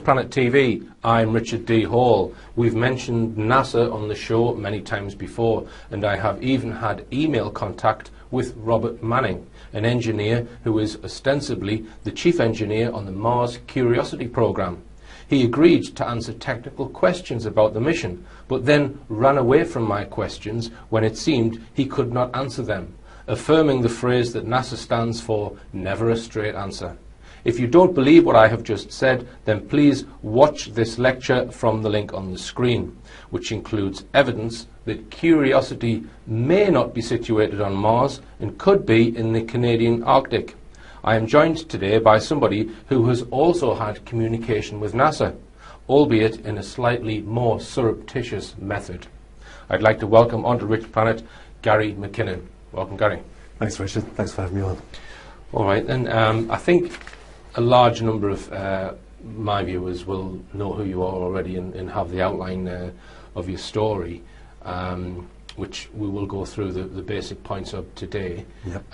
Planet TV, I'm Richard D. Hall. We've mentioned NASA on the show many times before, and I have even had email contact with Robert Manning, an engineer who is ostensibly the chief engineer on the Mars Curiosity program. He agreed to answer technical questions about the mission, but then ran away from my questions when it seemed he could not answer them, affirming the phrase that NASA stands for never a straight answer. If you don't believe what I have just said, then please watch this lecture from the link on the screen, which includes evidence that Curiosity may not be situated on Mars and could be in the Canadian Arctic. I am joined today by somebody who has also had communication with NASA, albeit in a slightly more surreptitious method. I'd like to welcome onto Rich Planet Gary McKinnon. Welcome, Gary. Thanks, Richard. Thanks for having me on. All right, then. I think a large number of my viewers will know who you are already and have the outline of your story, which we will go through the basic points of today. Yep.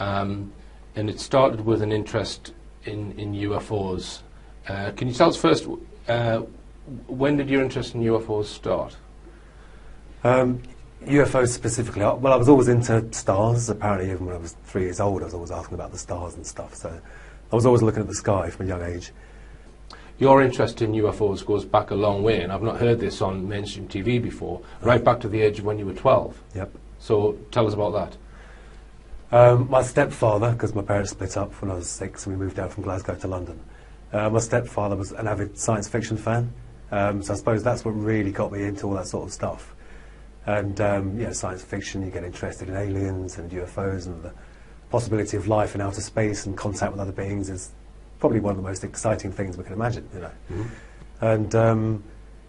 And it started with an interest in UFOs. Can you tell us first, when did your interest in UFOs start? UFOs specifically, well, I was always into stars. Apparently, even when I was 3 years old, I was always asking about the stars and stuff. So I was always looking at the sky from a young age. Your interest in UFOs goes back a long way, and I've not heard this on mainstream TV before, right back to the age of when you were 12. Yep. So tell us about that. My stepfather, because my parents split up when I was 6 and we moved down from Glasgow to London, my stepfather was an avid science fiction fan, so I suppose that's what really got me into all that sort of stuff. And science fiction, you get interested in aliens and UFOs, and the possibility of life in outer space and contact with other beings is probably one of the most exciting things we can imagine, you know. Mm-hmm. And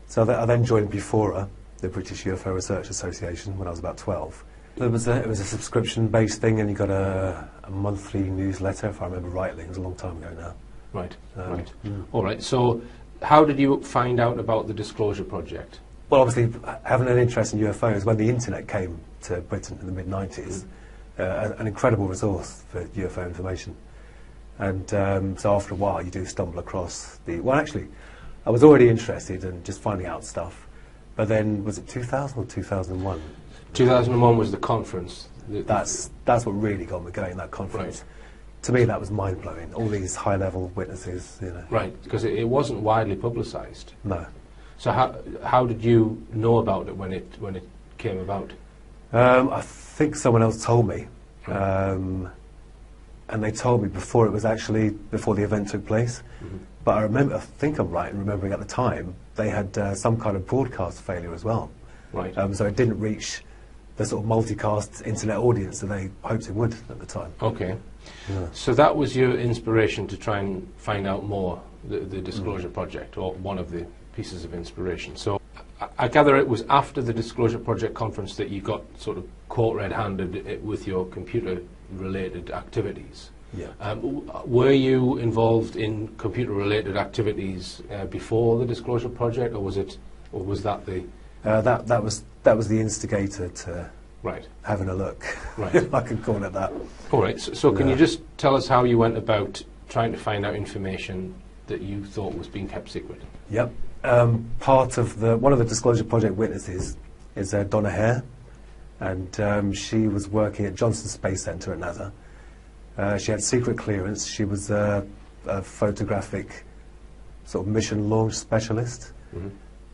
so I then joined BUFORA, the British UFO Research Association, when I was about 12. It was a subscription-based thing, and you got a monthly newsletter, if I remember rightly. It was a long time ago now. Right, right. All right, so how did you find out about the Disclosure Project? Well, obviously, having an interest in UFOs, when the internet came to Britain in the mid-90s, an incredible resource for UFO information. And so after a while, you do stumble across well, actually, I was already interested in just finding out stuff. But then, was it 2000 or 2001? 2001 was the conference. That's what really got me going, that conference. Right. To me, that was mind-blowing. All these high-level witnesses, you know. Right, because it wasn't widely publicised. No. So how did you know about it when it came about? I think someone else told me, Right. and they told me before the event took place. Mm-hmm. But I think I'm right in remembering at the time they had some kind of broadcast failure as well. Right. So it didn't reach the sort of multicast internet audience that they hoped it would at the time. Okay. Yeah. So that was your inspiration to try and find out more, the Disclosure Project, or one of the pieces of inspiration. So I gather it was after the Disclosure Project conference that you got sort of caught red-handed with your computer-related activities. Yeah. Were you involved in computer-related activities before the Disclosure Project, or was that the that was the instigator to right having a look, right. if I could call it that. All right. So can you just tell us how you went about trying to find out information that you thought was being kept secret? Yep. One of the Disclosure Project witnesses is Donna Hare, and she was working at Johnson Space Center at NASA. She had secret clearance. She was a photographic sort of mission launch specialist. Mm-hmm.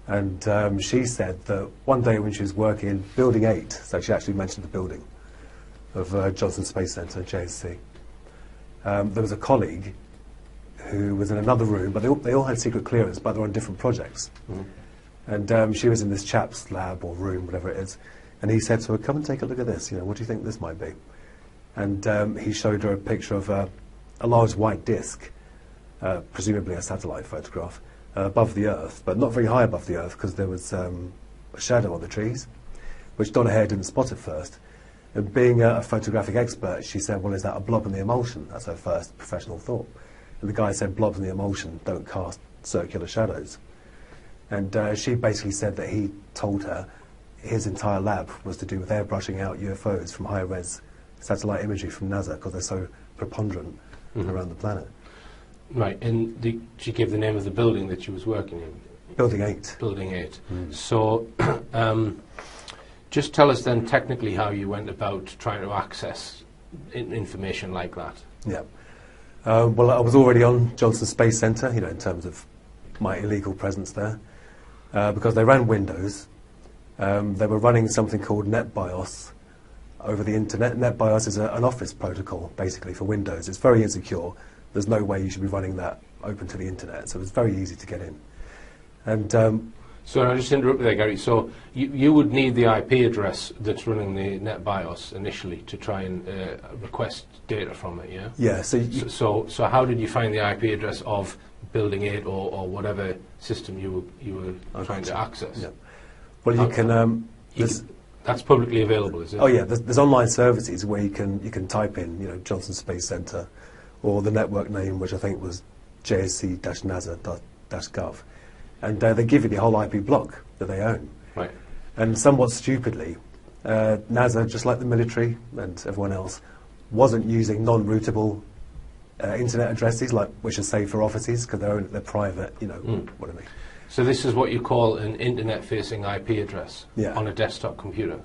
And she said that one day when she was working in Building 8, so she actually mentioned the building of Johnson Space Center, JSC, there was a colleague who was in another room, but they all had secret clearance, but they were on different projects. Mm-hmm. And she was in this chap's lab or room, whatever it is, and he said to her, "Come and take a look at this, what do you think this might be?" And he showed her a picture of a large white disc, presumably a satellite photograph, above the Earth, but not very high above the Earth because there was a shadow on the trees, which Donna Hare didn't spot at first. And being a photographic expert, she said, "Well, is that a blob in the emulsion?" That's her first professional thought. And the guy said, "Blobs in the emulsion don't cast circular shadows." And she basically said that he told her his entire lab was to do with airbrushing out UFOs from high-res satellite imagery from NASA because they're so preponderant around the planet. Right, and did she give the name of the building that she was working in? Building 8. Building 8. So, just tell us then technically how you went about trying to access information like that. Yeah. Well, I was already on Johnson Space Centre, you know, in terms of my illegal presence there, because they ran Windows. They were running something called NetBIOS over the internet. NetBIOS is an Office protocol, basically, for Windows. It's very insecure. There's no way you should be running that open to the internet, so it's very easy to get in. And so I just interrupt there, Gary. So you would need the IP address that's running the NetBIOS initially to try and request data from it, yeah? yeah, So how did you find the IP address of Building 8 or whatever system you were trying to access? Yeah. Well, you can. That's publicly available, is it? Oh yeah, there's online services where you can type in, you know, Johnson Space Centre, or the network name, which I think was jsc-nasa.gov, and they give you the whole IP block that they own. Right. And somewhat stupidly, NASA, just like the military and everyone else, wasn't using non-routable internet addresses, like which are safe for offices because they're private. You know what I mean. So this is what you call an internet-facing IP address on a desktop computer.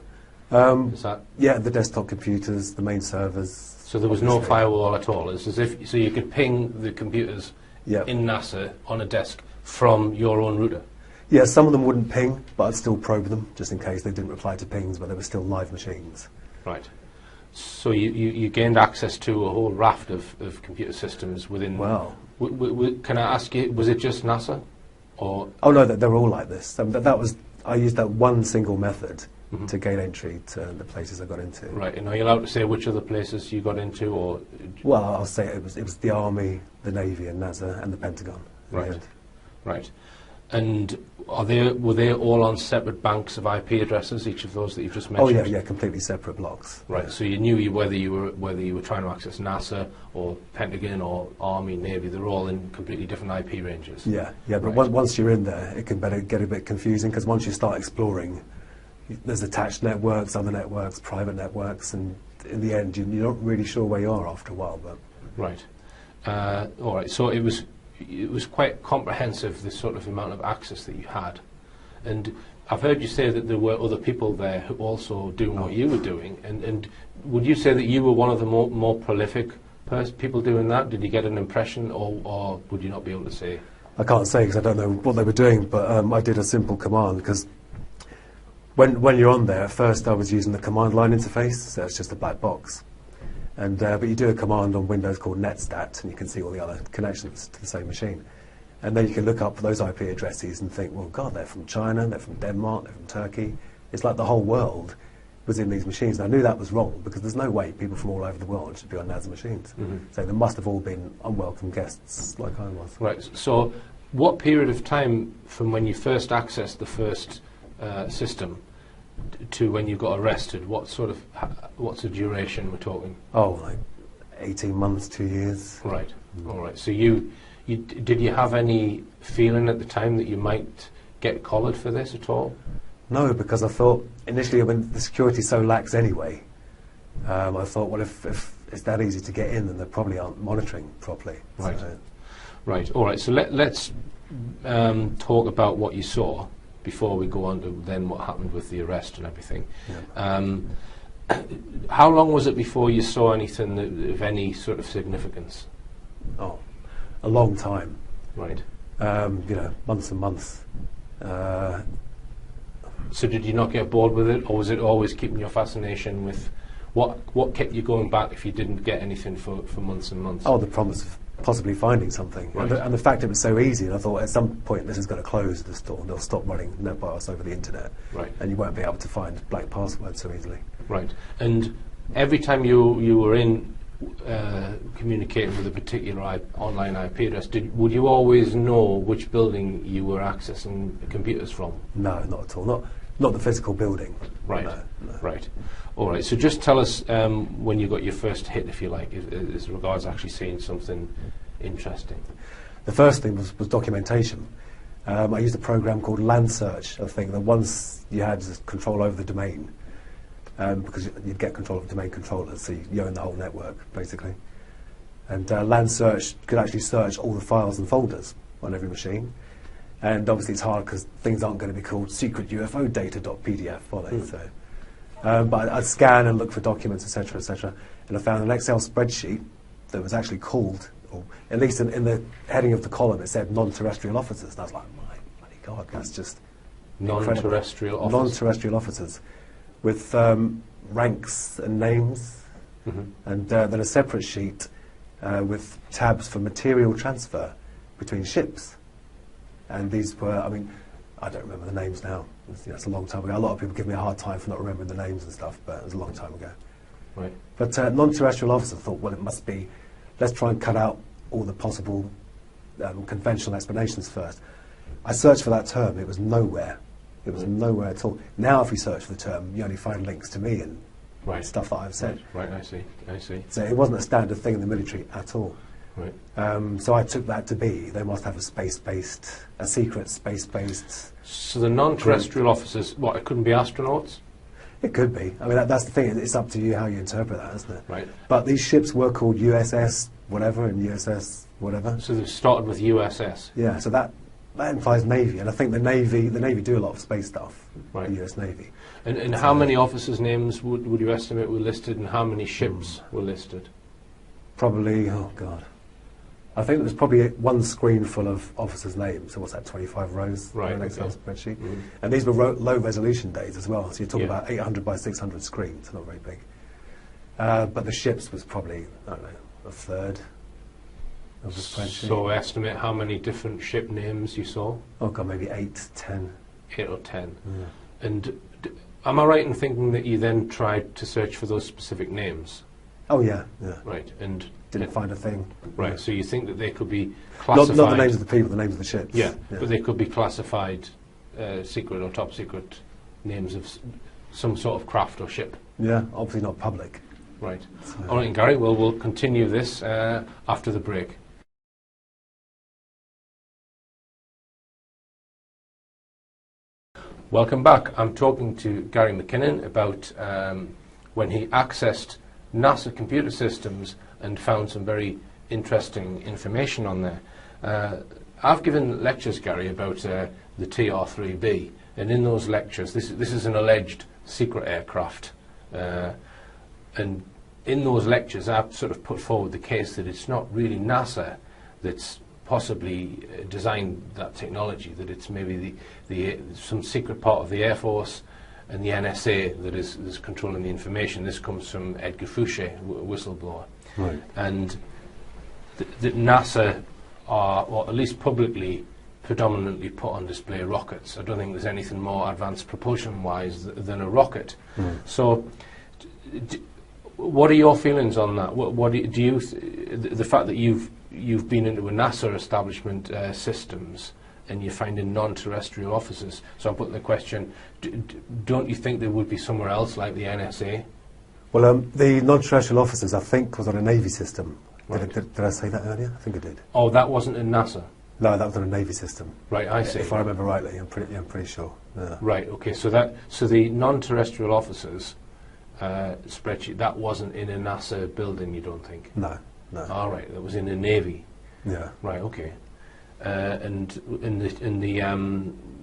Is that? Yeah, the desktop computers, the main servers. So there was no firewall at all. It's as if so you could ping the computers in NASA on a desk from your own router. Yeah, some of them wouldn't ping, but I'd still probe them just in case they didn't reply to pings, but they were still live machines. Right. So you gained access to a whole raft of computer systems within. Wow. Can I ask you, was it just NASA, or? Oh no, they're all like this. I used that one single method to gain entry to the places I got into. Right, and are you allowed to say which other places you got into, or? Well, I'll say it was the Army, the Navy, and NASA, and the Pentagon. Right, right. And were they all on separate banks of IP addresses? Each of those that you've just mentioned. Oh yeah, completely separate blocks. Right. Yeah. So you knew whether you were trying to access NASA or Pentagon or Army, Navy. They're all in completely different IP ranges. Yeah, but once you're in there, it can get a bit confusing because once you start exploring, there's attached networks, other networks, private networks, and in the end, you're not really sure where you are after a while. But right. All right. So it was quite comprehensive, the sort of amount of access that you had. And I've heard you say that there were other people there who also doing what you were doing. And would you say that you were one of the more prolific people doing that? Did you get an impression, or would you not be able to say? I can't say because I don't know what they were doing, but I did a simple command because when you're on there, at first I was using the command line interface, so it's just a black box. And but you do a command on Windows called netstat, and you can see all the other connections to the same machine. And then you can look up those IP addresses and think, well, God, they're from China, they're from Denmark, they're from Turkey. It's like the whole world was in these machines. And I knew that was wrong because there's no way people from all over the world should be on NASA machines. So they must have all been unwelcome guests like I was. Right. So what period of time from when you first accessed the first system to when you got arrested, what's the duration we're talking? Oh, like 18 months, 2 years. Right. All right. So did you have any feeling at the time that you might get collared for this at all? No, because I thought initially when the security's so lax anyway, I thought, well, if it's that easy to get in, then they probably aren't monitoring properly. Right. So, right. All right. So let's talk about what you saw before we go on to then what happened with the arrest and everything. Yeah. How long was it before you saw anything of any sort of significance? Oh, a long time. Right. Months and months. So did you not get bored with it, or was it always keeping your fascination with what kept you going back if you didn't get anything for months and months? Oh, the promise of possibly finding something. Right. And the fact it was so easy, and I thought at some point this is going to close the store and they'll stop running NetBIOS over the internet. Right. And you won't be able to find blank passwords so easily. Right. And every time you were in communicating with a particular online IP address, would you always know which building you were accessing computers from? No, not at all. Not the physical building. Right. No. Right. All right. So just tell us when you got your first hit, if you like, as regards actually seeing something interesting. The first thing was documentation. I used a program called LAN Search. I think that once you had control over the domain, because you'd get control of domain controllers, so you own the whole network, basically. And LandSearch could actually search all the files and folders on every machine. And obviously it's hard because things aren't going to be called secret UFO data.pdf, are they? So, but I'd scan and look for documents, etc., etc. And I found an Excel spreadsheet that was actually called, or at least in the heading of the column, it said non-terrestrial officers. And I was like, my bloody God, that's just non-terrestrial officers. Non-terrestrial officers with ranks and names, and then a separate sheet with tabs for material transfer between ships. And these were, I mean, I don't remember the names now. It's a long time ago. A lot of people give me a hard time for not remembering the names and stuff, but it was a long time ago. Right. But non-terrestrial officers thought, well, it must be, let's try and cut out all the possible conventional explanations first. I searched for that term. It was nowhere. It was nowhere at all. Now, if you search for the term, you only find links to me and stuff that I've said. Right, I see. So it wasn't a standard thing in the military at all. Right. So I took that to be, they must have a secret space-based... So the non-terrestrial officers, what, it couldn't be astronauts? It could be. I mean, that's the thing. It's up to you how you interpret that, isn't it? Right. But these ships were called USS whatever and USS whatever. So they started with USS? Yeah, so that implies Navy. And I think the Navy do a lot of space stuff, right. The US Navy. And how many officers' names would you estimate were listed, and how many ships were listed? Probably, oh God. I think there was probably one screen full of officers' names. So what's that, 25 rows right, on an Excel spreadsheet? Mm-hmm. And these were low-resolution days as well. So you're talking about 800 by 600 screens, not very big. But the ships was probably, I don't know, a third of the spreadsheet. So estimate how many different ship names you saw? Oh God, maybe 8, 10. 8 or 10. Yeah. And am I right in thinking that you then tried to search for those specific names? Oh yeah. Right, and didn't find a thing. Right, Yeah. so you think that they could be classified... Not the names of the people, the names of the ships. Yeah, but they could be classified secret or top secret names of some sort of craft or ship. Yeah, obviously not public. Right. So. All right, Gary, well, we'll continue this after the break. Welcome back. I'm talking to Gary McKinnon about when he accessed NASA computer systems and found some very interesting information on there. I've given lectures, Gary, about the TR-3B, and in those lectures, this is an alleged secret aircraft, and in those lectures I've sort of put forward the case that it's not really NASA that's possibly designed that technology, that it's maybe some secret part of the Air Force and the NSA that is controlling the information. This comes from Edgar Fouché, whistleblower. Right. And that NASA are, or at least publicly, predominantly put on display rockets. I don't think there's anything more advanced propulsion-wise than a rocket. So, what are your feelings on that? What do you the fact that you've been into a NASA establishment systems and you're finding non-terrestrial officers? So I'm putting the question: don't you think there would be somewhere else like the NSA? Well, the non-terrestrial officers, I think, was on a Navy system. Right. Did I say that earlier? I think I did. Oh, that wasn't in NASA. No, that was on a Navy system. Right, I see. If I remember rightly, I'm pretty sure. Yeah. Right. Okay. So the non-terrestrial officers spreadsheet, that wasn't in a NASA building, you don't think? No. All right. That was in a Navy. Yeah. Right. Okay. And in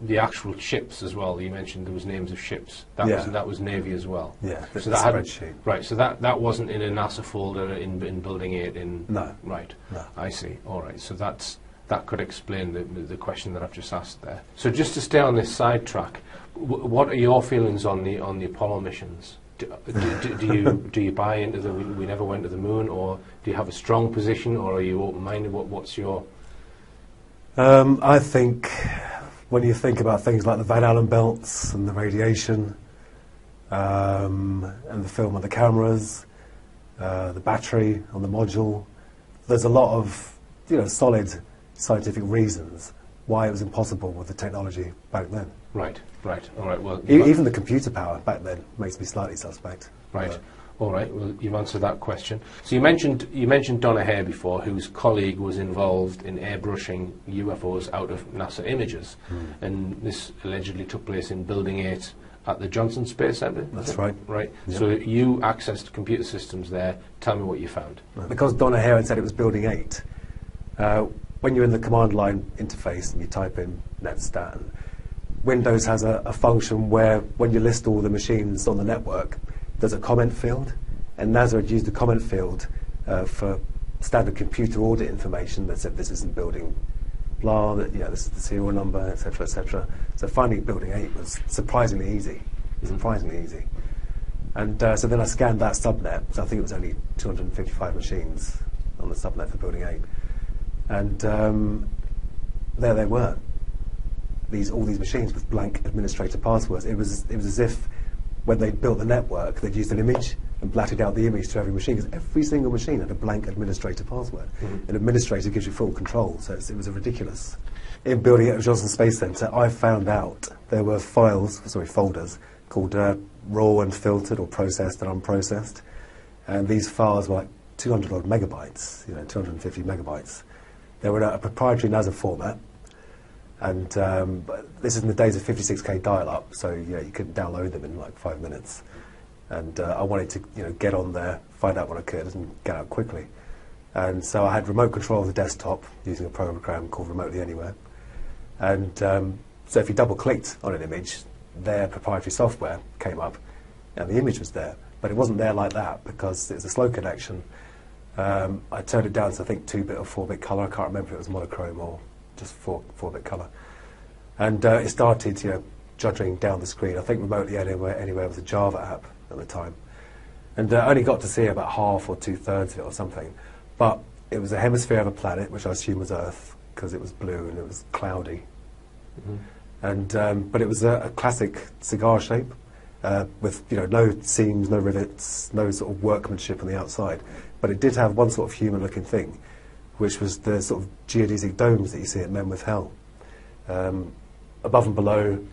the actual ships as well. You mentioned there was names of ships. That was Navy as well. Yeah. So the that spreadsheet. Right. So that wasn't in a NASA folder in Building 8. No. Right. No. I see. All right. So that could explain the question that I've just asked there. So just to stay on this sidetrack, what are your feelings on the Apollo missions? Do you buy into we never went to the moon, or do you have a strong position, or are you open-minded? What's your... I think when you think about things like the Van Allen belts and the radiation, and the film on the cameras, the battery on the module, there's a lot of solid scientific reasons why it was impossible with the technology back then. Right. All right. Well, even the computer power back then makes me slightly suspect. Right. All right. Well, you've answered that question. So you mentioned Donna Hare before, whose colleague was involved in airbrushing UFOs out of NASA images, and this allegedly took place in Building 8 at the Johnson Space Centre? That's right. Right. Yeah. So you accessed computer systems there. Tell me what you found. Because Donna Hare had said it was Building 8, when you're in the command line interface and you type in netstat, Windows has a function where when you list all the machines on the network, there's a comment field, and NASA had used the comment field for standard computer audit information that said this isn't building blah, that this is the serial number, etc., etc. So finding Building 8 was surprisingly easy, And so then I scanned that subnet, so I think it was only 255 machines on the subnet for Building 8. And there they were, all these machines with blank administrator passwords. It was as if when they built the network, they'd used an image and blatted out the image to every machine, because every single machine had a blank administrator password. An administrator gives you full control, so it was ridiculous. In Building 8 at Johnson Space Centre, I found out there were folders called raw and filtered, or processed and unprocessed, and these files were like 200 odd megabytes, 250 megabytes. They were in a proprietary NASA format, and this is in the days of 56k dial-up, so you couldn't download them in like 5 minutes. And I wanted to get on there, find out what I could, and get out quickly. And so I had remote control of the desktop using a program called Remotely Anywhere. And so if you double-clicked on an image, their proprietary software came up, and the image was there. But it wasn't there like that, because it was a slow connection. I turned it down to, I think, 2-bit or 4-bit colour. I can't remember if it was monochrome or just 4-bit colour. And it started, judging down the screen. I think Remotely Anywhere was a Java app at the time. And I only got to see about half or 2/3 of it or something. But it was a hemisphere of a planet, which I assume was Earth, because it was blue and it was cloudy. And but it was a classic cigar shape, with no seams, no rivets, no sort of workmanship on the outside. But it did have one sort of human-looking thing, which was the sort of geodesic domes that you see at Menwith Hell. Above and below,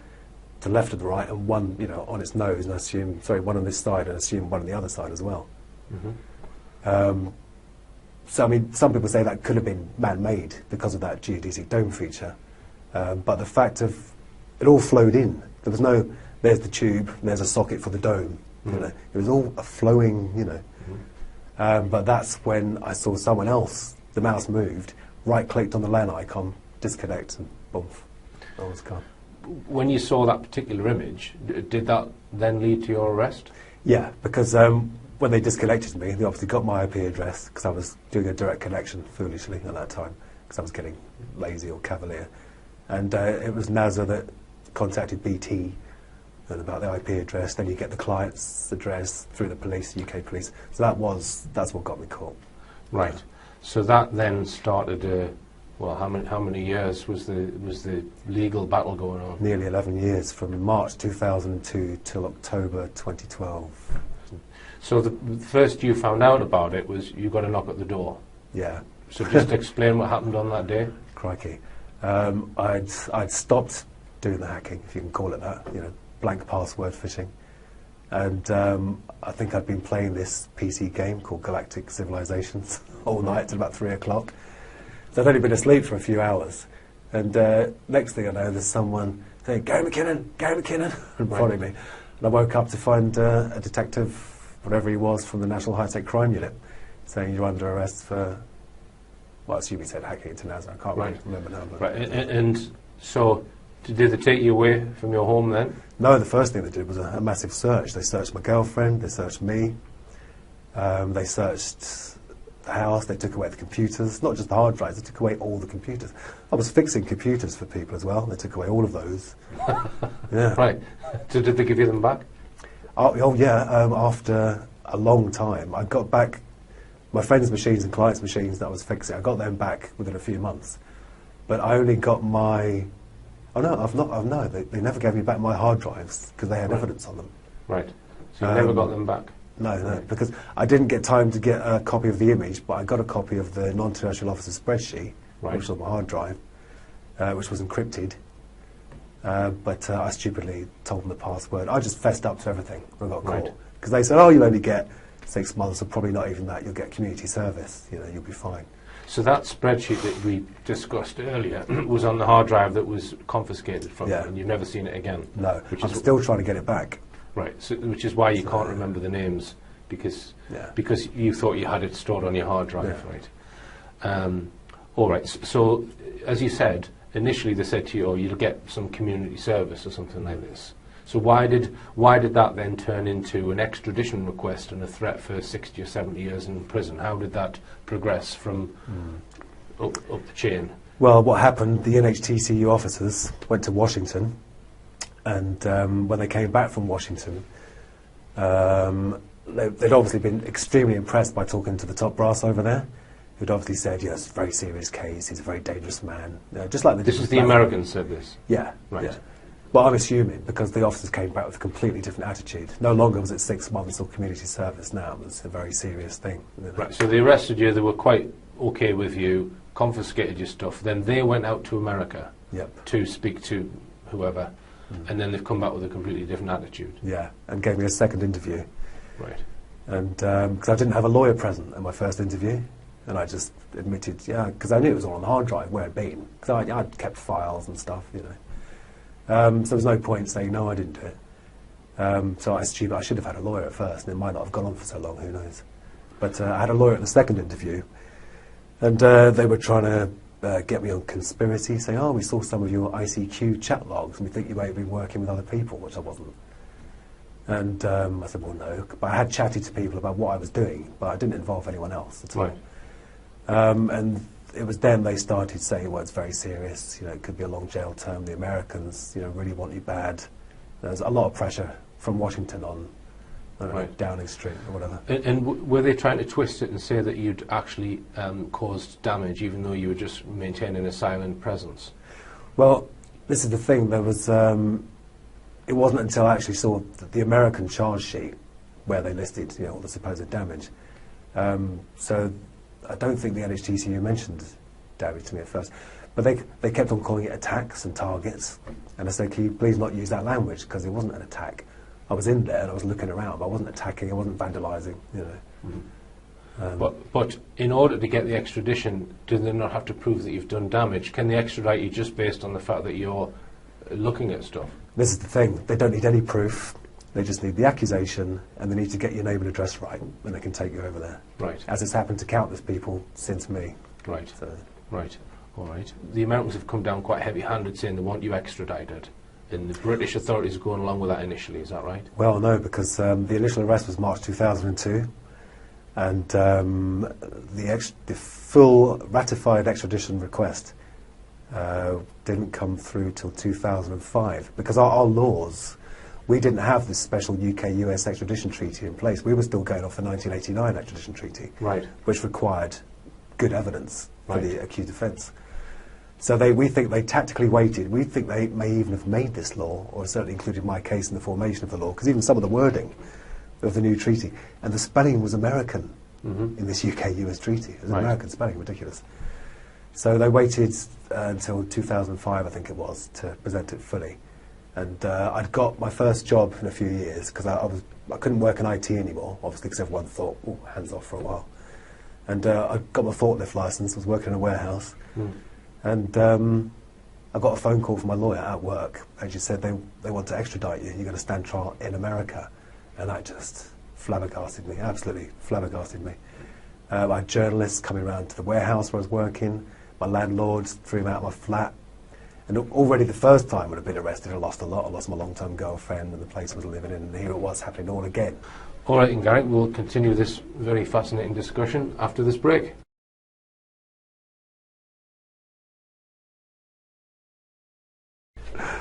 to the left and the right, and one on its nose, and I assume, one on this side, and I assume one on the other side as well. So I mean, some people say that could have been man-made because of that geodesic dome feature, but the fact of it all flowed in. There was no, there's the tube, and there's a socket for the dome. It was all a flowing, but that's when I saw someone else. The mouse moved, right-clicked on the LAN icon, disconnect, and boom, I was gone. When you saw that particular image, did that then lead to your arrest? Yeah, because when they disconnected me, they obviously got my IP address, because I was doing a direct connection, foolishly, at that time, because I was getting lazy or cavalier. And it was NASA that contacted BT about the IP address. Then you get the client's address through the police, UK police. So that's what got me caught. Right. So that then started. How many years was the legal battle going on? Nearly 11 years, from March 2002 till October 2012. So the first you found out about it was you got a knock at the door. Yeah. So just explain what happened on that day. Crikey. I'd stopped doing the hacking, if you can call it that, blank password phishing. And I think I'd been playing this PC game called Galactic Civilizations all night till about 3 o'clock. So I'd only been asleep for a few hours. And next thing I know, there's someone saying, Gary McKinnon, in front of me. And I woke up to find a detective, whatever he was, from the National High-Tech Crime Unit, saying you're under arrest for, well, I assume he said hacking into NASA. I can't really remember now. But right. And so did they take you away from your home then? No, the first thing they did was a massive search. They searched my girlfriend, they searched me, they searched the house, they took away the computers, not just the hard drives, they took away all the computers. I was fixing computers for people as well, they took away all of those. Yeah. Right. So did they give you them back? Oh yeah, after a long time. I got back my friends' machines and clients' machines that I was fixing, I got them back within a few months. But I only got my... Oh no, they never gave me back my hard drives because they had evidence on them. Right. So you never got them back? No, because I didn't get time to get a copy of the image, but I got a copy of the non-terrestrial officer spreadsheet, which was on my hard drive, which was encrypted. But I stupidly told them the password. I just fessed up to everything when I got caught. Because they said, oh, you'll only get 6 months, or probably not even that, you'll get community service, you'll be fine. So that spreadsheet that we discussed earlier was on the hard drive that was confiscated from you, and you've never seen it again? No, I'm still trying to get it back. Right, so, which is why you can't remember the names, because you thought you had it stored on your hard drive, right? All right, so as you said, initially they said to you, oh, you'll get some community service or something like this. So why did that then turn into an extradition request and a threat for 60 or 70 years in prison? How did that progress from up the chain? Well, what happened, the NHTCU officers went to Washington, and when they came back from Washington, they'd obviously been extremely impressed by talking to the top brass over there, who'd obviously said, yes, it's a very serious case, he's a very dangerous man. Just like this is the Americans said this? Yeah. Right. Yeah. Well, I'm assuming, because the officers came back with a completely different attitude. No longer was it 6 months or community service, now it was a very serious thing. You know? Right, so they arrested you, they were quite okay with you, confiscated your stuff, then they went out to America to speak to whoever, and then they've come back with a completely different attitude. Yeah, and gave me a second interview. Right. And because I didn't have a lawyer present at my first interview, and I just admitted, because I knew it was all on the hard drive where it'd been, because I'd kept files and stuff, you know. So there was no point saying, no, I didn't do it. So I assumed I should have had a lawyer at first, and it might not have gone on for so long, who knows. But I had a lawyer at the second interview, and they were trying to get me on conspiracy, saying, oh, we saw some of your ICQ chat logs, and we think you may have been working with other people, which I wasn't. And I said, well, no. But I had chatted to people about what I was doing, but I didn't involve anyone else at all. Right. And it was then they started saying, well, it's very serious, you know, it could be a long jail term, the Americans, you know, really want you bad. There's a lot of pressure from Washington on, I don't know, Downing Street or whatever. And were they trying to twist it and say that you'd actually caused damage, even though you were just maintaining a silent presence? Well, this is the thing, there was, it wasn't until I actually saw the American charge sheet where they listed, you know, all the supposed damage. So I don't think the NHTCU mentioned damage to me at first, but they kept on calling it attacks and targets, and I said, can you please not use that language, because it wasn't an attack. I was in there and I was looking around, but I wasn't attacking, I wasn't vandalising, you know. But in order to get the extradition, do they not have to prove that you've done damage? Can they extradite you just based on the fact that you're looking at stuff? This is the thing, they don't need any proof. They just need the accusation, and they need to get your name and address right, and they can take you over there. Right. As it's happened to countless people since me. Right. So. Right. All right. The Americans have come down quite heavy-handed, saying they want you extradited, and the British authorities are going along with that initially. Is that right? Well, no, because the initial arrest was March 2002, and the full ratified extradition request didn't come through till 2005, because our laws. We didn't have this special UK-US extradition treaty in place. We were still going off the 1989 extradition treaty, which required good evidence for the accused offence. So we think they tactically waited. We think they may even have made this law, or certainly included my case in the formation of the law, because even some of the wording of the new treaty, and the spelling was American in this UK-US treaty. It was American spelling, ridiculous. So they waited until 2005, I think it was, to present it fully. And I'd got my first job in a few years, because I couldn't work in IT anymore, obviously, because everyone thought, oh, hands off for a while. And I got my forklift licence, was working in a warehouse, and I got a phone call from my lawyer at work, and she said, they want to extradite you, you're going to stand trial in America. And that just flabbergasted me, absolutely flabbergasted me. I had journalists coming around to the warehouse where I was working, my landlord threw me out of my flat. And already the first time I'd have been arrested, I lost a lot. I lost my long-term girlfriend and the place I was living in, and here it was happening all again. All right, and Gary, we'll continue this very fascinating discussion after this break.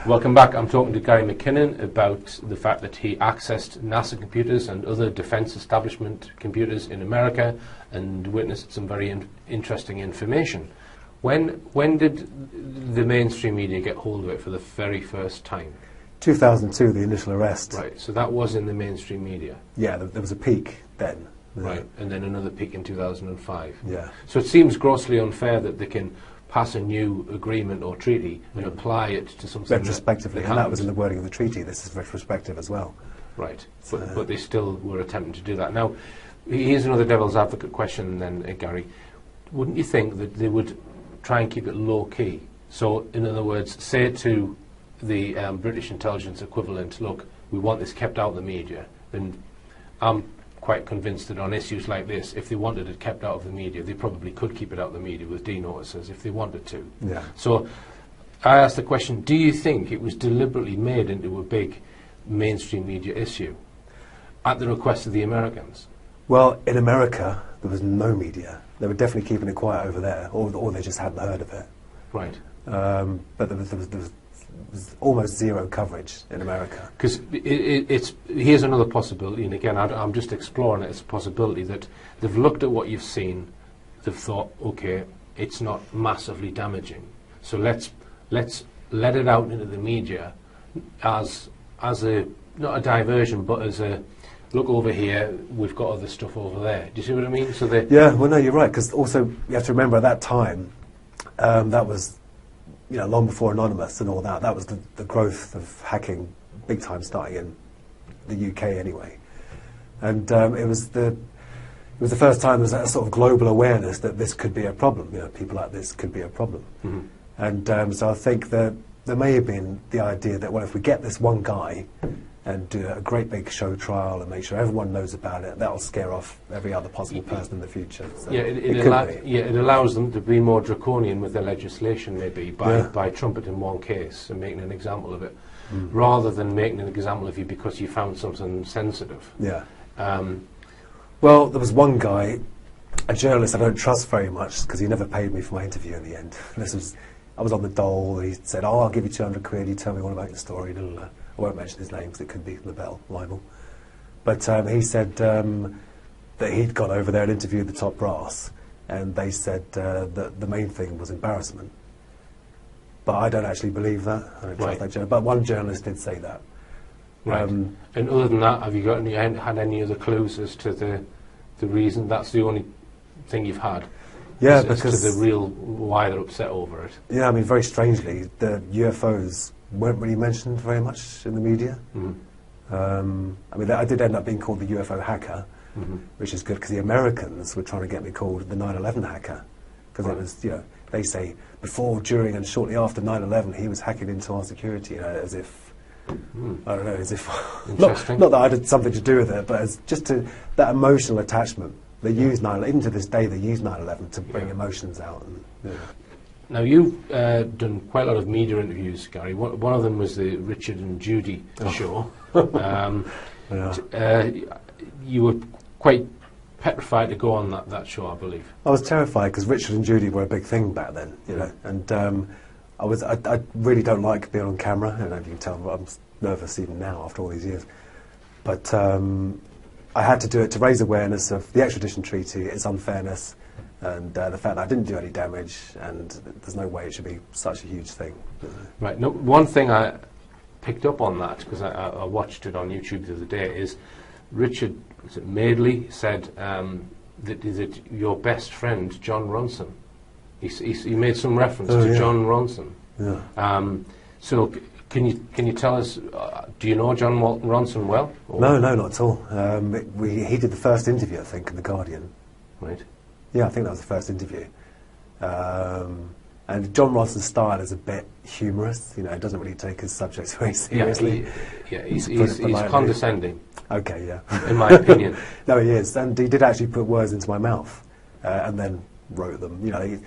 Welcome back. I'm talking to Gary McKinnon about the fact that he accessed NASA computers and other defence establishment computers in America and witnessed some very interesting information. When did the mainstream media get hold of it for the very first time? 2002, the initial arrest. Right, so that was in the mainstream media? Yeah, there was a peak then. Right, and then another peak in 2005. Yeah. So it seems grossly unfair that they can pass a new agreement or treaty and apply it to something retrospectively, and that was in the wording of the treaty. This is retrospective as well. Right, but they still were attempting to do that. Now, here's another devil's advocate question then, Gary. wouldn't you think that they would try and keep it low key? So, in other words, say to the British intelligence equivalent, look, we want this kept out of the media. And I'm quite convinced that on issues like this, if they wanted it kept out of the media, they probably could keep it out of the media with D-notices if they wanted to. Yeah. So I asked the question, do you think it was deliberately made into a big mainstream media issue at the request of the Americans? Well, in America, there was no media. They were definitely keeping it quiet over there, or they just hadn't heard of it. Right. But there was almost zero coverage in America. Because here's another possibility, and again, I'm just exploring it as a possibility that they've looked at what you've seen, they've thought, okay, it's not massively damaging, so let's let it out into the media as a, not a diversion, but as a, look over here, we've got other stuff over there. Do you see what I mean? So yeah, well, no, you're right, because also you have to remember at that time, that was, you know, long before Anonymous and all that. That was the growth of hacking, big time, starting in the UK anyway. And it was the first time there was a sort of global awareness that this could be a problem. You know, people like this could be a problem. Mm-hmm. And so I think that there may have been the idea that, well, if we get this one guy and do a great big show trial and make sure everyone knows about it, that'll scare off every other possible person in the future. So yeah, it allows them to be more draconian with their legislation, maybe, by trumpeting one case and making an example of it, rather than making an example of you because you found something sensitive. Yeah. Well, there was one guy, a journalist I don't trust very much, because he never paid me for my interview in the end. I was on the dole, and he said, "Oh, I'll give you 200 quid, you tell me all about your story." Blah, blah, blah. I won't mention his name because it could be libel. But he said that he'd gone over there and interviewed the top brass, and they said that the main thing was embarrassment. But I don't actually believe that. I don't trust that journalist. But one journalist did say that. Right. And other than that, have you got had any other clues as to the reason? That's the only thing you've had? Yeah, as because to the real why they're upset over it. Yeah, I mean, very strangely, the UFOs weren't really mentioned very much in the media. I mean, I did end up being called the UFO hacker, which is good because the Americans were trying to get me called the 9/11 hacker, because it was, you know, they say before, during, and shortly after 9/11, he was hacking into our security, you know, as if I don't know, as if not that I had something to do with it, but as just to that emotional attachment. They use 9/11, even to this day, they use 9/11 to bring emotions out. And, Now, you've done quite a lot of media interviews, Gary. One of them was the Richard and Judy show. You were quite petrified to go on that show, I believe. I was terrified because Richard and Judy were a big thing back then, you know. And I really don't like being on camera, and you can tell I'm nervous even now after all these years. But I had to do it to raise awareness of the extradition treaty, its unfairness, and the fact that I didn't do any damage, and there's no way it should be such a huge thing. Right. No, one thing I picked up on that, because I watched it on YouTube the other day, is Richard Madeley said that your best friend, John Ronson, he made some reference to John Ronson. Yeah. So can you tell us, do you know John Ronson well? No, not at all. He did the first interview, I think, in The Guardian. Right. Yeah, I think that was the first interview. And John Ronson's style is a bit humorous. You know, he doesn't really take his subjects very seriously. He's condescending. Okay, yeah. In my opinion. No, he is. And he did actually put words into my mouth and then wrote them. You know,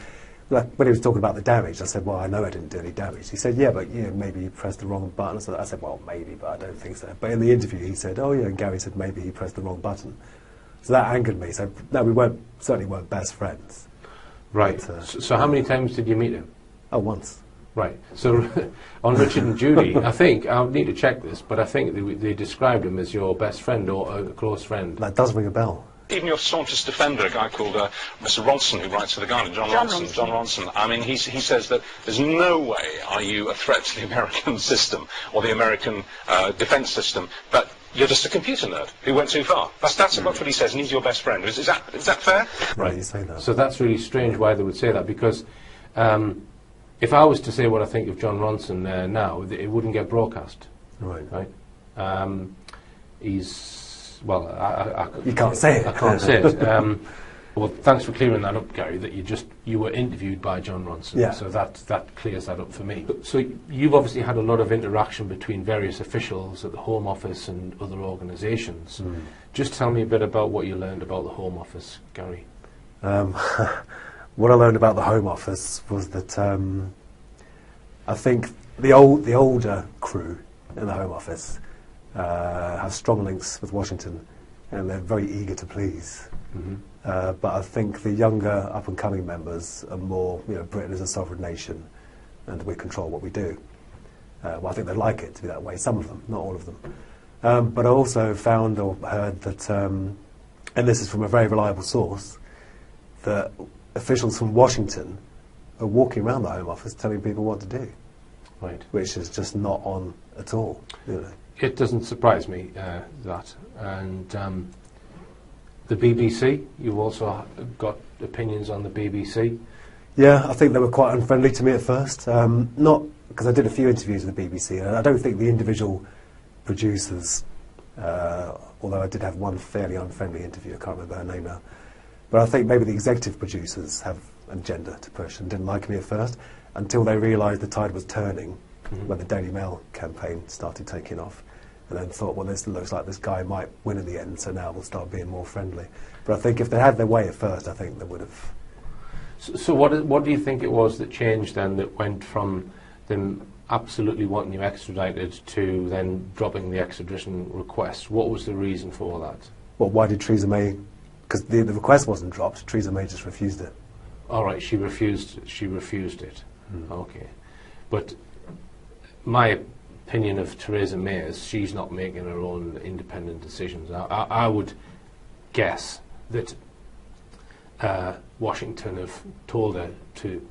like when he was talking about the damage, I said, well, I know I didn't do any damage. He said, yeah, but maybe you pressed the wrong button. So I said, well, maybe, but I don't think so. But in the interview, he said, oh, yeah, and Gary said maybe he pressed the wrong button. So that angered me. So, no, we certainly weren't best friends. Right. But, so how many times did you meet him? Oh, once. Right. So on Richard and Judy, I think, I'll need to check this, but I think they described him as your best friend or a close friend. That does ring a bell. Even your staunchest defender, a guy called Mr. Ronson, who writes for The Guardian, John Ronson. I mean, he says that there's no way are you a threat to the American system or the American defence system, but you're just a computer nerd who went too far. That's what he says, and he's your best friend. Is that fair? Right, you say that. So that's really strange why they would say that, because if I was to say what I think of John Ronson now, it wouldn't get broadcast. Right. He's... Well, you can't say it. I can't say it. Well, thanks for clearing that up, Gary, that you were interviewed by John Ronson, Yeah. so that clears that up for me. So you've obviously had a lot of interaction between various officials at the Home Office and other organisations. Just tell me a bit about what you learned about the Home Office, Gary. What I learned about the Home Office was that I think the older crew in the Home Office have strong links with Washington, and they're very eager to please. But I think the younger up-and-coming members are more, Britain is a sovereign nation, and we control what we do. Well, I think they like it to be that way, some of them, not all of them. But I also found or heard that, and this is from a very reliable source, that officials from Washington are walking around the Home Office telling people what to do. Right. Which is just not on at all. It doesn't surprise me, that. And the BBC, you've also got opinions on the BBC? Yeah, I think they were quite unfriendly to me at first. Not because I did a few interviews with the BBC, and I don't think the individual producers, although I did have one fairly unfriendly interview, I can't remember her name now, but I think maybe the executive producers have an agenda to push and didn't like me at first, until they realised the tide was turning when the Daily Mail campaign started taking off, and then thought, well, this looks like this guy might win in the end, so now we'll start being more friendly. But I think if they had their way at first, I think they would have. So what do you think it was that changed then, that went from them absolutely wanting you extradited to then dropping the extradition request? What was the reason for all that? Well, why did Theresa May? Because the request wasn't dropped, Theresa May just refused it. All right, she refused it. Okay. But my opinion of Theresa May is she's not making her own independent decisions. I would guess that Washington have told her to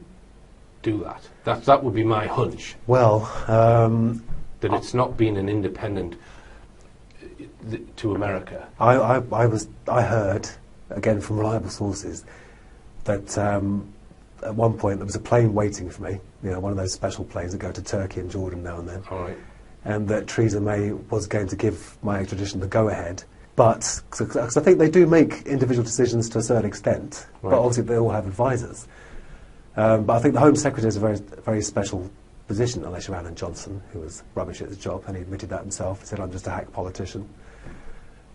do that. That would be my hunch. Well, that it's not been an independent to America. I heard, again from reliable sources, that at one point there was a plane waiting for me, one of those special planes that go to Turkey and Jordan now and then. All right. And that Theresa May was going to give my extradition the go-ahead. But, because I think they do make individual decisions to a certain extent, right. But obviously they all have advisors. But I think the Home Secretary is a very, very special position, unless you're Alan Johnson, who was rubbish at his job, and he admitted that himself. He said, I'm just a hack politician.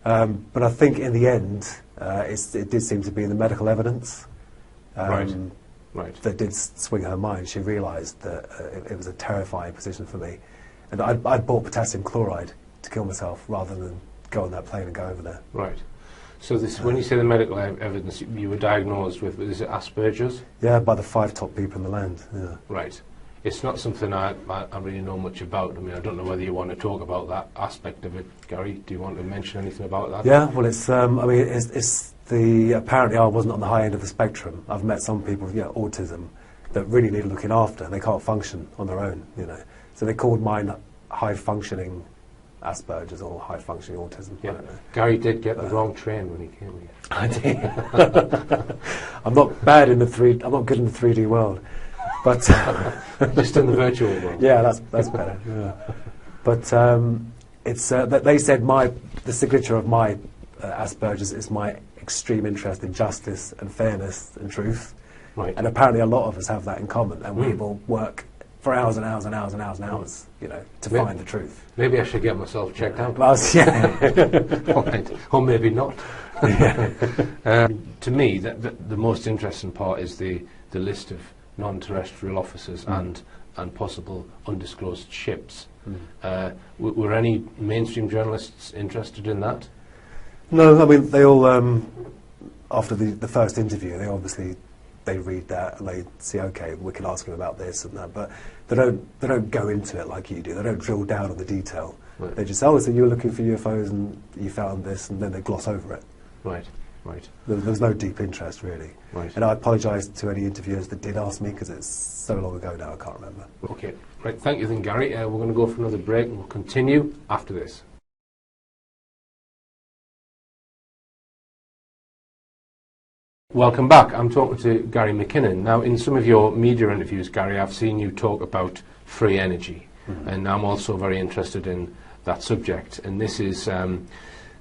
But I think in the end, it did seem to be the medical evidence that did swing her mind. She realised that it was a terrifying position for me. And I'd bought potassium chloride to kill myself rather than go on that plane and go over there. Right. So when you say the medical evidence, you were diagnosed with, is it Asperger's? Yeah, by the 5 top people in the land. Yeah. Right. It's not something I really know much about. I mean, I don't know whether you want to talk about that aspect of it, Gary. Do you want to mention anything about that? Yeah, well, it's apparently I wasn't on the high end of the spectrum. I've met some people with autism that really need looking after, and they can't function on their own, So they called mine high-functioning Asperger's or high-functioning autism. Yeah. Gary did get the wrong train when he came here. I did. I'm not bad in the I'm not good in the 3D world, but just in the virtual world. Yeah, that's better. Yeah. But it's that they said the signature of my Asperger's is my extreme interest in justice and fairness and truth. Right. And apparently a lot of us have that in common, and we will work for hours and hours and hours and hours and hours, to find the truth. Maybe I should get myself checked out. Well, yeah. Right. Or maybe not. To me, the most interesting part is the list of non-terrestrial officers and possible undisclosed ships. Were any mainstream journalists interested in that? No, I mean, they all, after the first interview, they read that and they see, okay, we can ask him about this and that, but they don't go into it like you do. They don't drill down on the detail. Right. They just say, so you were looking for UFOs and you found this, and then they gloss over it. Right. There's no deep interest, really. Right. And I apologise to any interviewers that did ask me, because it's so long ago now, I can't remember. Okay. Right, thank you then, Gary. We're going to go for another break, and we'll continue after this. Welcome back. I'm talking to Gary McKinnon. Now, in some of your media interviews, Gary, I've seen you talk about free energy, and I'm also very interested in that subject. And this is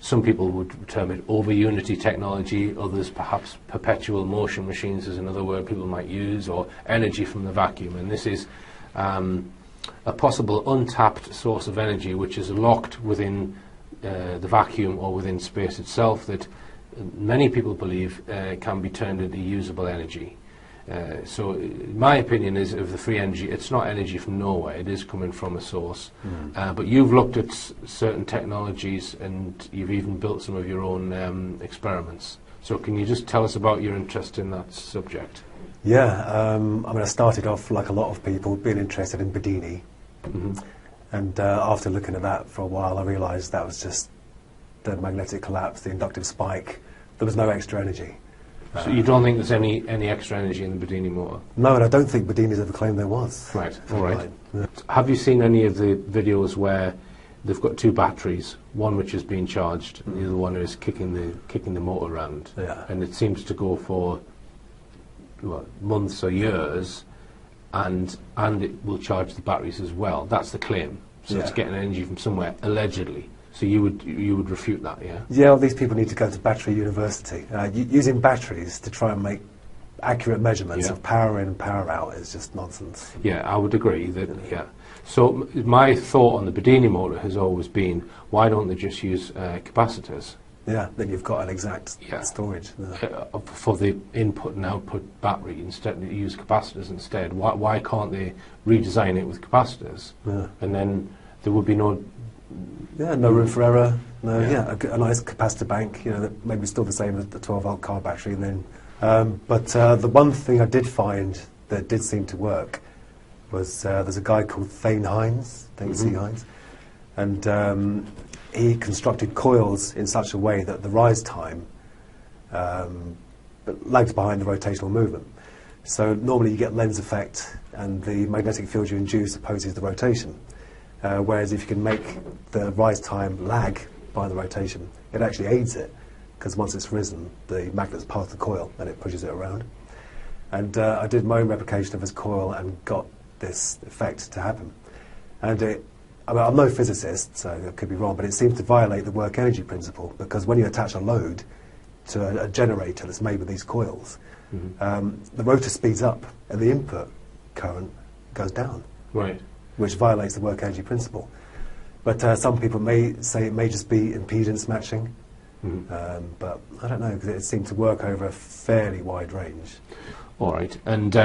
some people would term it over-unity technology, others perhaps perpetual motion machines is another word people might use, or energy from the vacuum. And this is a possible untapped source of energy which is locked within the vacuum or within space itself, that many people believe can be turned into usable energy. So my opinion is, of the free energy, it's not energy from nowhere, it is coming from a source. But you've looked at certain technologies and you've even built some of your own experiments. So can you just tell us about your interest in that subject? Yeah, I mean, I started off, like a lot of people, being interested in Bedini. And after looking at that for a while, I realised that was just the magnetic collapse, the inductive spike. There was no extra energy. So you don't think there's any extra energy in the Bedini motor? No, and I don't think Bedini's ever claimed there was. Right, all right. Yeah. Have you seen any of the videos where they've got two batteries, one which is being charged and the other one is kicking the motor around? Yeah. And it seems to go for months or years, and it will charge the batteries as well. That's the claim. So it's getting energy from somewhere, allegedly. So you would refute that, yeah? Yeah, well, these people need to go to battery university. Using batteries to try and make accurate measurements of power in and power out is just nonsense. Yeah, I would agree that, yeah. So my thought on the Bedini motor has always been, why don't they just use capacitors? Yeah, then you've got an exact storage. For the input and output battery, instead they use capacitors instead. Why can't they redesign it with capacitors? Yeah. And then there would be no room for error. No, a nice capacitor bank, that maybe still the same as the 12-volt car battery. And then, but the one thing I did find that did seem to work was there's a guy called Thane Hines, C. Hines, and he constructed coils in such a way that the rise time lags behind the rotational movement. So normally you get lens effect, and the magnetic field you induce opposes the rotation. Whereas if you can make the rise time lag by the rotation, it actually aids it, because once it's risen, the magnet's past the coil and it pushes it around. And I did my own replication of his coil and got this effect to happen. And I'm no physicist, so I could be wrong, but it seems to violate the work energy principle, because when you attach a load to a generator that's made with these coils, the rotor speeds up and the input current goes down. Right. Which violates the work energy principle. But some people may say it may just be impedance matching, but I don't know, because it seemed to work over a fairly wide range. All right. And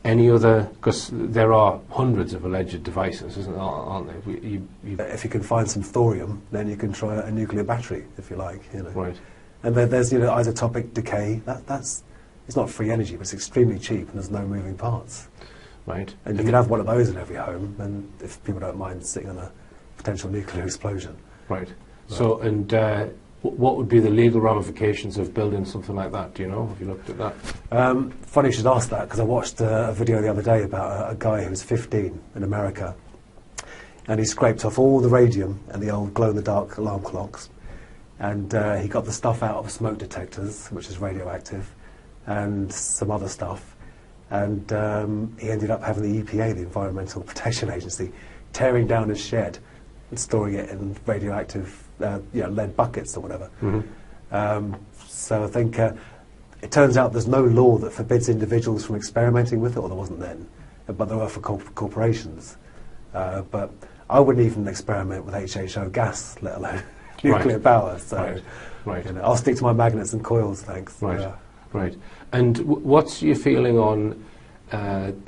any other, because there are hundreds of alleged devices, aren't there? If you can find some thorium, then you can try a nuclear battery, if you like. Right. And then there's isotopic decay. It's not free energy, but it's extremely cheap, and there's no moving parts. Right. And you can have one of those in every home, and if people don't mind sitting on a potential nuclear explosion. Right. So, and what would be the legal ramifications of building something like that? Do you know? Have you looked at that? Funny you should ask that, because I watched a video the other day about a guy who was 15 in America, and he scraped off all the radium and the old glow-in-the-dark alarm clocks, and he got the stuff out of smoke detectors, which is radioactive, and some other stuff. And he ended up having the EPA, the Environmental Protection Agency, tearing down his shed and storing it in radioactive lead buckets or whatever. So I think it turns out there's no law that forbids individuals from experimenting with it, or there wasn't then, but there were for corporations. But I wouldn't even experiment with HHO gas, let alone nuclear power. So I'll stick to my magnets and coils, thanks. Right. Right. And what's your feeling on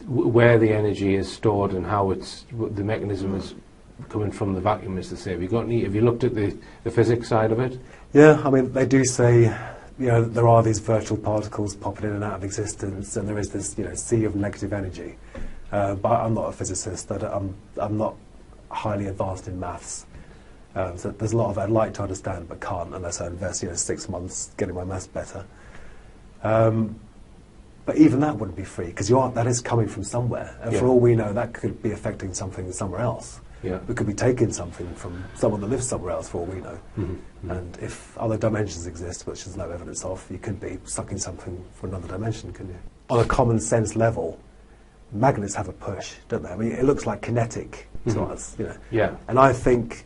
where the energy is stored and how the mechanism is coming from the vacuum, as they say? Have you looked at the physics side of it? Yeah, I mean, they do say, there are these virtual particles popping in and out of existence, and there is this, sea of negative energy. But I'm not a physicist. I'm not highly advanced in maths. So there's a lot of I'd like to understand, but can't unless I invest, 6 months getting my maths better. But even that wouldn't be free, because that is coming from somewhere, and for all we know, that could be affecting something somewhere else. Yeah. We could be taking something from someone that lives somewhere else, for all we know. And if other dimensions exist, which there's no evidence of, you could be sucking something from another dimension, couldn't you? On a common sense level, magnets have a push, don't they? I mean, it looks like kinetic to us, Yeah. And I think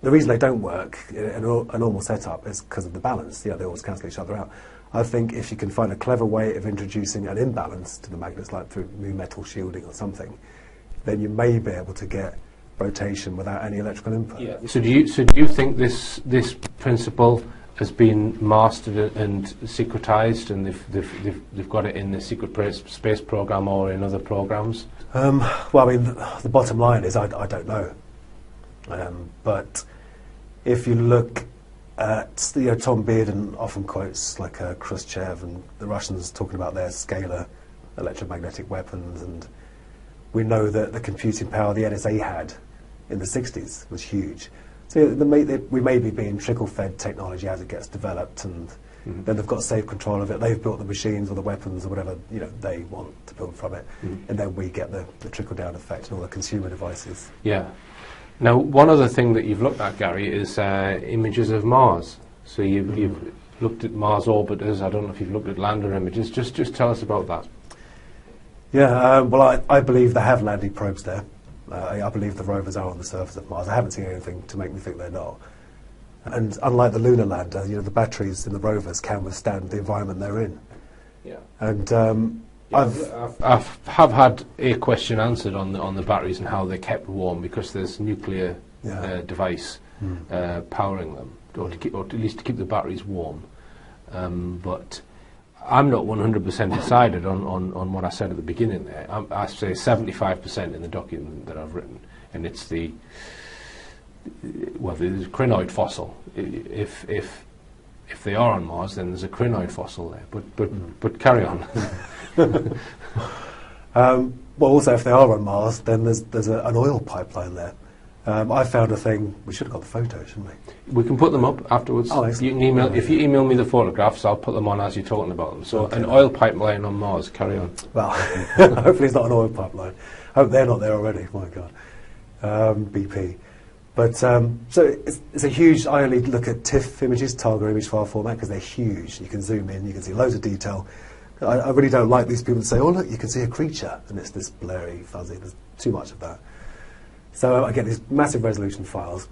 the reason they don't work in a normal setup is because of the balance. They always cancel each other out. I think if you can find a clever way of introducing an imbalance to the magnets, like through new metal shielding or something, then you may be able to get rotation without any electrical input. Yeah. So do you think this principle has been mastered and secretized, and they've got it in the secret space program or in other programs? Well, I mean, the bottom line is I don't know. But if you look at, Tom Bearden often quotes like Khrushchev and the Russians talking about their scalar electromagnetic weapons, and we know that the computing power the NSA had in the 60s was huge. So we may be being trickle-fed technology as it gets developed, and then they've got safe control of it. They've built the machines or the weapons or whatever they want to build from it, and then we get the trickle-down effect and all the consumer devices. Yeah. Now, one other thing that you've looked at, Gary, is images of Mars. So you've looked at Mars orbiters. I don't know if you've looked at lander images. Just tell us about that. Yeah, well, I believe they have landing probes there. I believe the rovers are on the surface of Mars. I haven't seen anything to make me think they're not. And unlike the lunar lander, the batteries in the rovers can withstand the environment they're in. Yeah. And I've had a question answered on the batteries and how they're kept warm, because there's nuclear device powering them, or at least to keep the batteries warm. But I'm not 100% decided on what I said at the beginning there. I say 75% in the document that I've written, and it's the crinoid fossil. If they are on Mars, then there's a crinoid fossil there. But carry on. Well, also, if they are on Mars, then there's an oil pipeline there. I found a thing. We should have got the photos, shouldn't we? We can put them up afterwards. Oh, you can email, if you email me the photographs, I'll put them on as you're talking about them. So an oil pipeline on Mars. Carry on. Well, hopefully it's not an oil pipeline. I hope they're not there already. My God, BP. But so it's a huge. I only look at TIFF images, target image file format, because they're huge. You can zoom in, you can see loads of detail. I really don't like these people that say, "Oh, look, you can see a creature," and it's this blurry, fuzzy. There's too much of that. So I get these massive resolution files.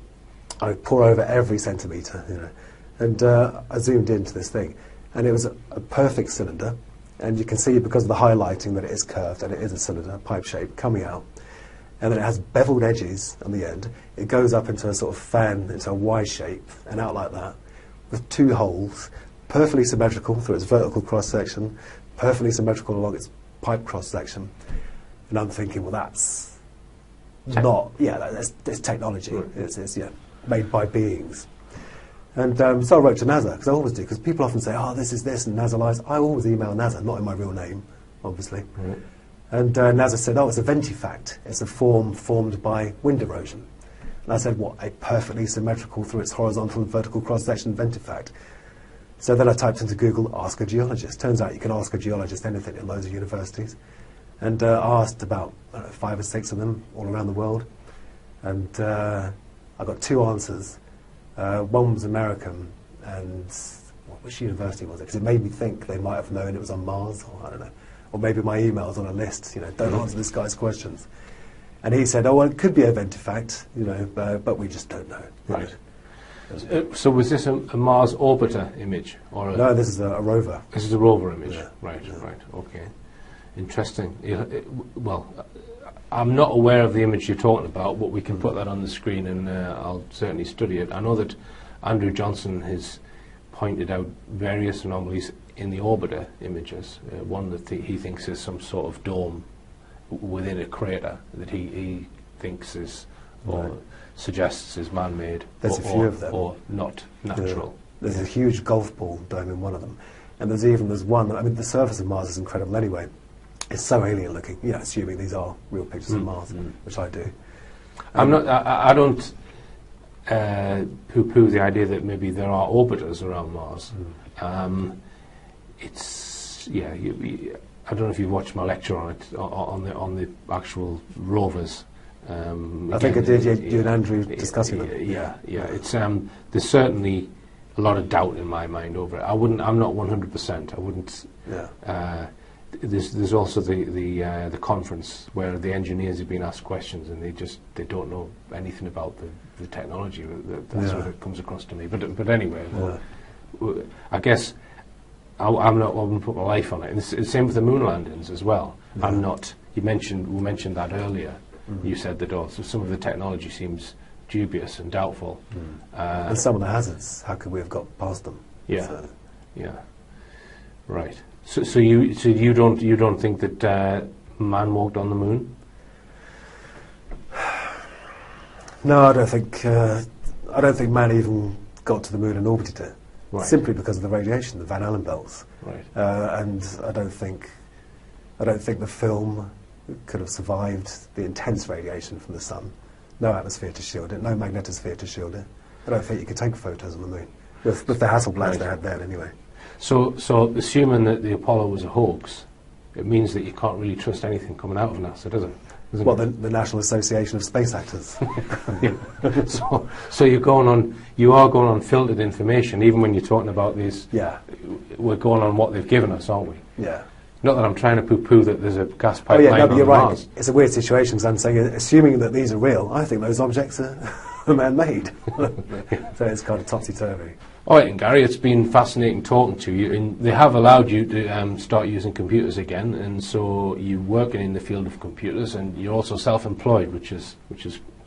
I pour over every centimetre, and I zoomed into this thing, and it was a perfect cylinder. And you can see, because of the highlighting, that it is curved, and it is a cylinder, pipe shape, coming out. And then it has beveled edges on the end. It goes up into a sort of fan, into a Y shape, and out like that, with two holes, perfectly symmetrical through its vertical cross-section, perfectly symmetrical along its pipe cross-section. And I'm thinking, well, that's that's technology. Right. It's made by beings. And so I wrote to NASA, because I always do, because people often say, "Oh, this is this," and NASA lies. I always email NASA, not in my real name, obviously. Right. And NASA said, "Oh, it's a ventifact. It's a form formed by wind erosion." And I said, "What, a perfectly symmetrical through its horizontal and vertical cross-section ventifact?" So then I typed into Google, "ask a geologist." Turns out you can ask a geologist anything in loads of universities. And I asked about 5 or 6 of them all around the world. And I got 2 answers. One was American, and which university was it? Because it made me think they might have known it was on Mars, or I don't know. Or maybe my email's on a list, don't answer this guy's questions. And he said, "Oh, well, it could be a ventifact, but we just don't know." Right. So was this a Mars orbiter image? No, this is a rover. This is a rover image. Yeah. Right, okay. Interesting. Well, I'm not aware of the image you're talking about, but we can put that on the screen, and I'll certainly study it. I know that Andrew Johnson has pointed out various anomalies in the orbiter images. One that he thinks is some sort of dome within a crater that he thinks is, or suggests is man-made. There's a few of them. Or not natural. There's a huge golf ball dome in one of them. And there's one, I mean, the surface of Mars is incredible anyway. It's so alien looking, assuming these are real pictures of Mars, which I do. I don't poo-poo the idea that maybe there are orbiters around Mars. I don't know if you've watched my lecture on it, on the actual rovers. I think I did. You and Andrew discussing them. Yeah. It's there's certainly a lot of doubt in my mind over it. I'm not 100%. I wouldn't. there's also the conference where the engineers have been asked questions and they don't know anything about the technology. That's what it comes across to me. But anyway, I guess I wouldn't put my life on it. And it's the same with the moon landings as well. Yeah. We mentioned that earlier. You said that so some of the technology seems dubious and doubtful. And some of the hazards, how could we have got past them? Yeah. So, yeah. Right. So you don't think that man walked on the moon? no, I don't think man even got to the moon and orbited it. Right. Simply because of the radiation, the Van Allen belts. Right. And I don't think the film could have survived the intense radiation from the sun. No atmosphere to shield it, no magnetosphere to shield it. I don't think you could take photos on the moon with the Hasselblads they had then anyway. So assuming that the Apollo was a hoax, it means that you can't really trust anything coming out of NASA, does it? Well, the National Association of Space Actors. So you are going on filtered information, even when you're talking about these. Yeah. We're going on what they've given us, aren't we? Yeah. Not that I'm trying to poo-poo that there's a gas Oh pipeline yeah, no, but you're on right. Mars. It's a weird situation because I'm saying, assuming that these are real, I think those objects are man-made. So it's kind of topsy-turvy. All right, and Gary, it's been fascinating talking to you. And they have allowed you to start using computers again, and so you're working in the field of computers, and you're also self-employed, which is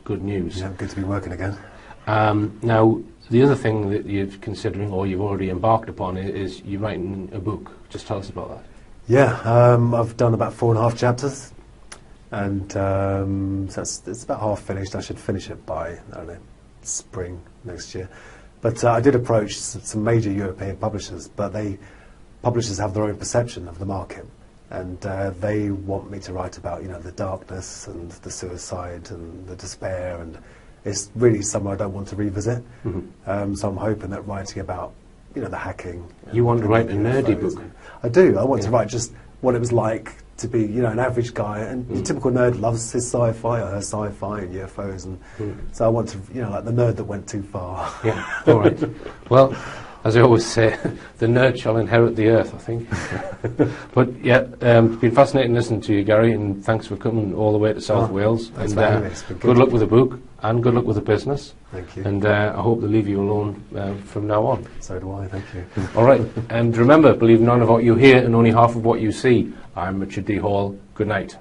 good news. Yeah, good to be working again. Now, the other thing that you're considering, or you've already embarked upon, is you're writing a book. Just tell us about that. Yeah, I've done about 4.5 chapters, and so it's about half finished. I should finish it by, I don't know, spring next year. But I did approach some major European publishers, but publishers have their own perception of the market, and they want me to write about, the darkness and the suicide and the despair, and it's really somewhere I don't want to revisit. Mm-hmm. So I'm hoping that writing about, the hacking. You want to write a nerdy book? I do. I want to write just what it was like to be, an average guy. And the typical nerd loves his sci-fi or her sci-fi and UFOs. And so I want to, like the nerd that went too far. Yeah, all right. Well, as I always say, the nerd shall inherit the earth, I think. But yeah, it's been fascinating listening to you, Gary, and thanks for coming all the way to South Wales. Thanks and for having me. It's been good luck with the book and good luck with the business. Thank you. And I hope they leave you alone from now on. So do I, thank you. All right, and remember, believe none of what you hear and only half of what you see. I'm Richard D. Hall. Good night.